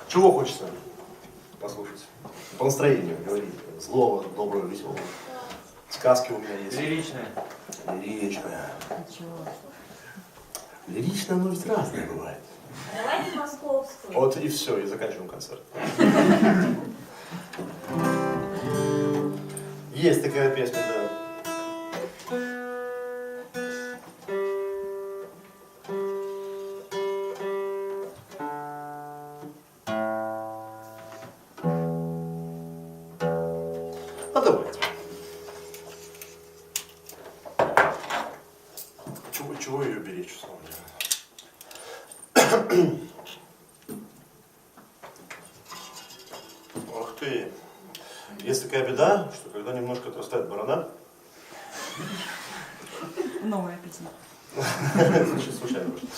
Чего хочется послушать? По настроению говорить. Злого, доброго, веселого. Сказки у меня есть. Лиричное. Лиричное. Лиричное, оно ведь разное бывает. Давайте московскую. Вот и все, и заканчиваем концерт. Есть такая песня, да. А давайте. Чего ее беречь, в самом деле? Ох ты. Есть такая беда, что когда немножко отрастает борода... Новая песня. Случайно вышло.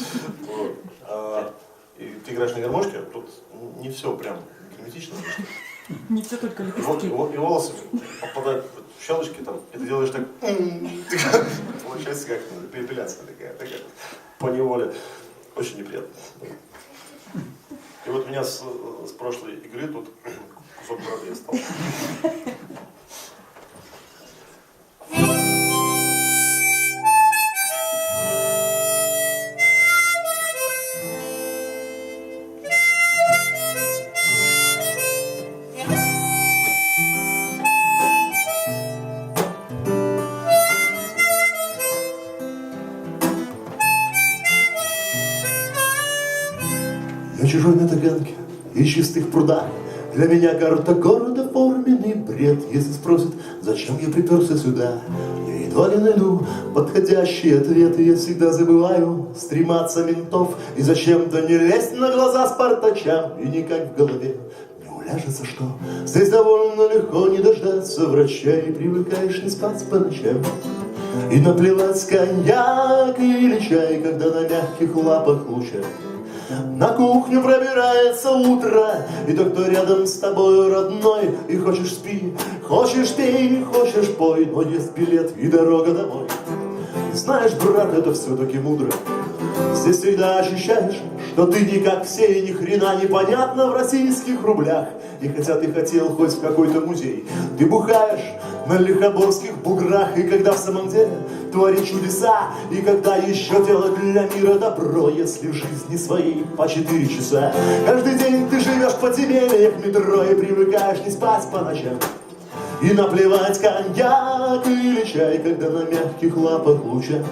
Вот. И ты играешь на гармошке, тут не все прям герметично. Не все только лепестки. И волосы попадают в щелочки, там, и ты делаешь так... Получается как эпиляция такая по неволе. Очень неприятно. И вот у меня с прошлой игры тут кусок бороды остался. Я чужой на Таганке и чистых прудах. Для меня карта города форменный бред. Если спросят, зачем я приперся сюда, я едва ли найду подходящие ответы. Я всегда забываю стрематься ментов и зачем-то не лезть на глаза спартачам. И никак в голове не уляжется, что здесь довольно легко не дождаться врача. И привыкаешь не спать по ночам и наплевать коньяк или чай, когда на мягких лапах луча на кухню пробирается утро, и тот, кто рядом с тобой родной. И хочешь спи, хочешь пей, хочешь пой, но есть билет и дорога домой. И знаешь, брат, это все-таки мудро. Здесь всегда ощущаешь, что ты не как все, и ни хрена непонятно в российских рублях. И хотя ты хотел хоть в какой-то музей, ты бухаешь на лихоборских буграх. И когда в самом деле творит чудеса, и когда еще делать для мира добро, если в жизни своей по 4 часа каждый день ты живешь в подземельях метро и привыкаешь не спать по ночам и наплевать коньяк или чай, когда на мягких лапах лучах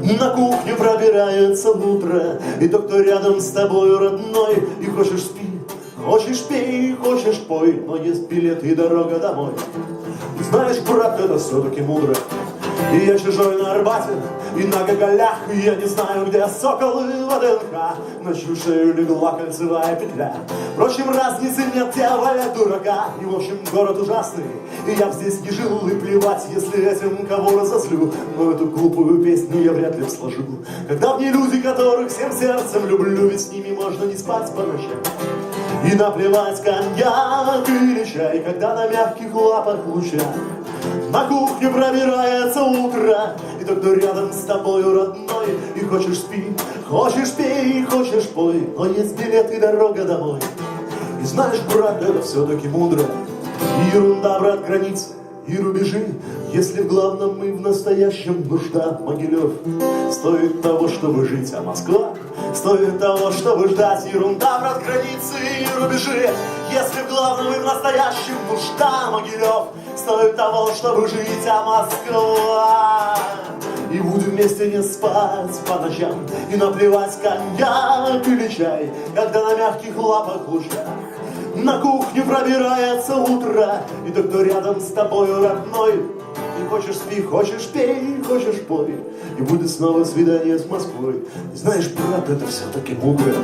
на кухню пробирается утро, и тот, кто рядом с тобой родной. И хочешь спи, хочешь пей, хочешь пой, но есть билет и дорога домой. И знаешь, брат, это все-таки мудро. И я чужой на Арбате и на Гоголях, и я не знаю, где соколы в ВДНХ. На чью шею легла кольцевая петля. Впрочем, разницы нет, я валя дурака. И в общем, город ужасный, и я б здесь не жил. И плевать, если этим кого разозлю, но эту глупую песню я вряд ли сложу. Когда в ней люди, которых всем сердцем люблю, ведь с ними можно не спать по ночам и наплевать коньяк или чай, когда на мягких лапах лучах на кухню пробирается утро, и тот, кто рядом с тобою родной. И хочешь спи, хочешь пей, хочешь пой, но есть билет и дорога домой. И знаешь, брат, это все-таки мудро. И ерунда, брат, границы и рубежи, если в главном мы в настоящем нужда. Могилев стоит того, чтобы жить, а Москва стоит того, чтобы ждать. Ерунда, брат, границы и рубежи, если в главном мы в настоящем нужда. Могилев стоит того, чтобы жить, а Москва. И будем вместе не спать по ночам и наплевать коньяк или чай, когда на мягких лапах лучах на кухню пробирается утро, и тот, кто рядом с тобою родной. И хочешь спи, хочешь пей, хочешь пой, и будет снова свидание с Москвой. И знаешь, брат, это все-таки мудро.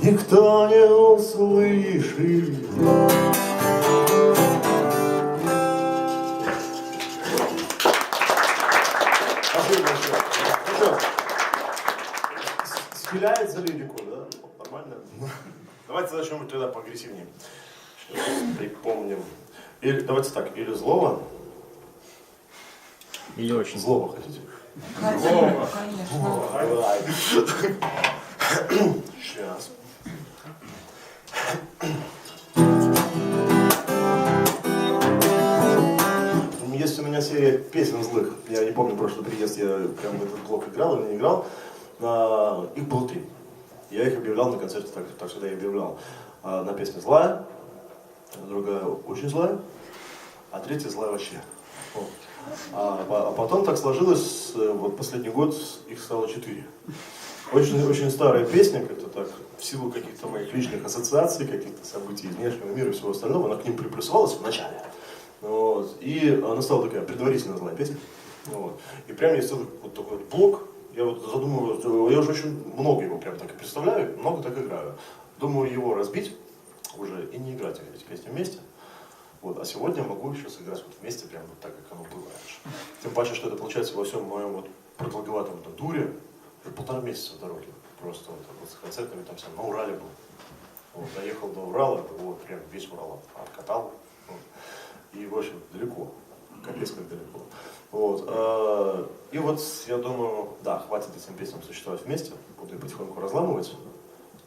Никто не услышит. Спасибо большое. Ну что, спиляет за лирику, да? нормально. Давайте за что-нибудь тогда поагрессивнее. Сейчас припомним. Или, давайте так, или злого. Или очень. Злого хотите? Конечно, конечно. Давай. Сейчас. Есть у меня серия песен злых. Я не помню, прошлый приезд я прям в этот блок играл или не играл. Их было 3. Я их объявлял на концерте, так всегда и объявлял. Одна песня злая, другая очень злая, а третья злая вообще. Вот. А потом так сложилось, вот последний год их стало 4. Очень старая песня, как-то так, в силу каких-то моих личных ассоциаций, каких-то событий из внешнего мира и всего остального, она к ним приплюсовалась в начале. Вот. И она стала такая предварительно злая песня. Вот. И прям есть целый вот такой вот блок. Я вот задумываю, я уже очень много его прям так и представляю, много так играю. Думаю его разбить уже и не играть эти песни вместе. Вот. А сегодня могу еще сыграть вот вместе, прям вот так, как оно было раньше. Тем паче, что это получается во всем моем вот продолговатом туре. Уже 1,5 месяца в дороге. Просто вот с концертами там всем на Урале был. Вот. Доехал до Урала, вот прям весь Урал откатал. Вот. И, в общем, далеко. Капец, как далеко. Вот. И вот я думаю, да, хватит этим песням существовать вместе. Буду их потихоньку разламывать.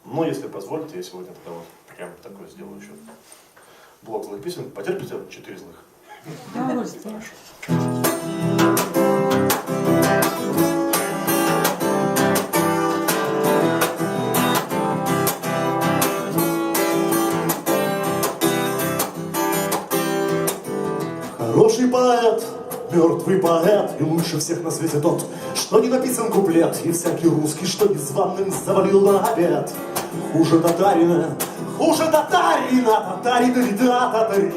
Но если позволите, я сегодня тогда вот прям такой сделаю еще блок злых песен. Потерпите 4 злых? Удовольствие. Хороший поэт, мертвый поэт, и лучше всех на свете тот, что не написан куплет, и всякий русский, что незваным завалил на обед. Хуже татарина, татарина, татари.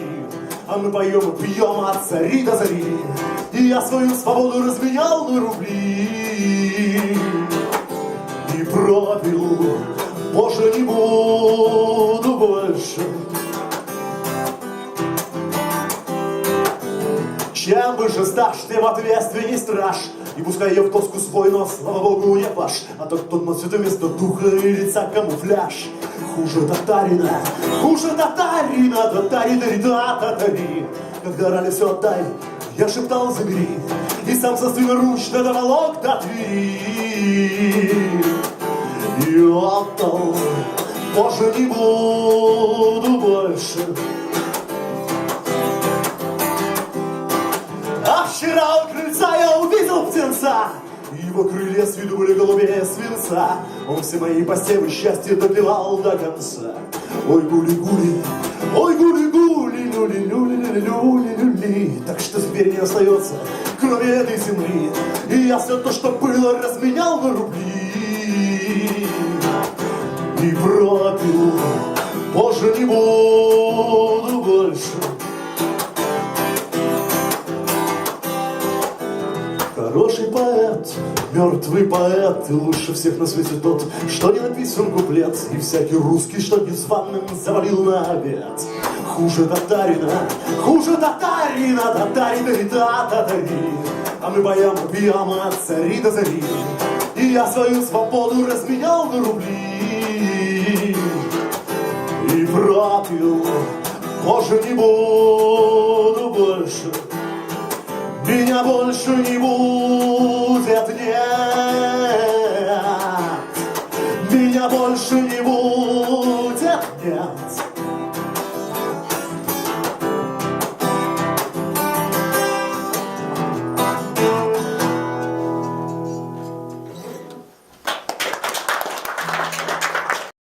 А мы поем и пьем от зари до зари, и я свою свободу разменял на рубли. И пропил, Боже, не буду больше. Чем выше стаж, тем ответственней страж. И пускай я в тоску свой, но, слава богу, не ваш. А тот, кто носит вместо духа и лица камуфляж. Хуже татарина, татари. Когда рали все отдай, я шептал забери. И сам собственноручно доволок до Твери. И отдал, Боже, не буду больше. А вчера у крыльца я увидел птенца, и его крылья с виду были голубее свинца. Он все мои посевы счастья допивал до конца. Ой, гули-гули, люли-люли. Так что теперь не остается, кроме этой земли. И я все то, что было, разменял на рубли. И пропил, Боже, не буду больше. Хороший поэт, мертвый поэт, и лучше всех на свете тот, что не написан куплет, и всякий русский, что незваным завалил на обед. Хуже татарина, татари. А мы поем и пьем от зари до зари, и я свою свободу разменял на рубли. И пропил, Боже, не буду больше. Меня больше не будет, нет. Меня больше не будет, нет.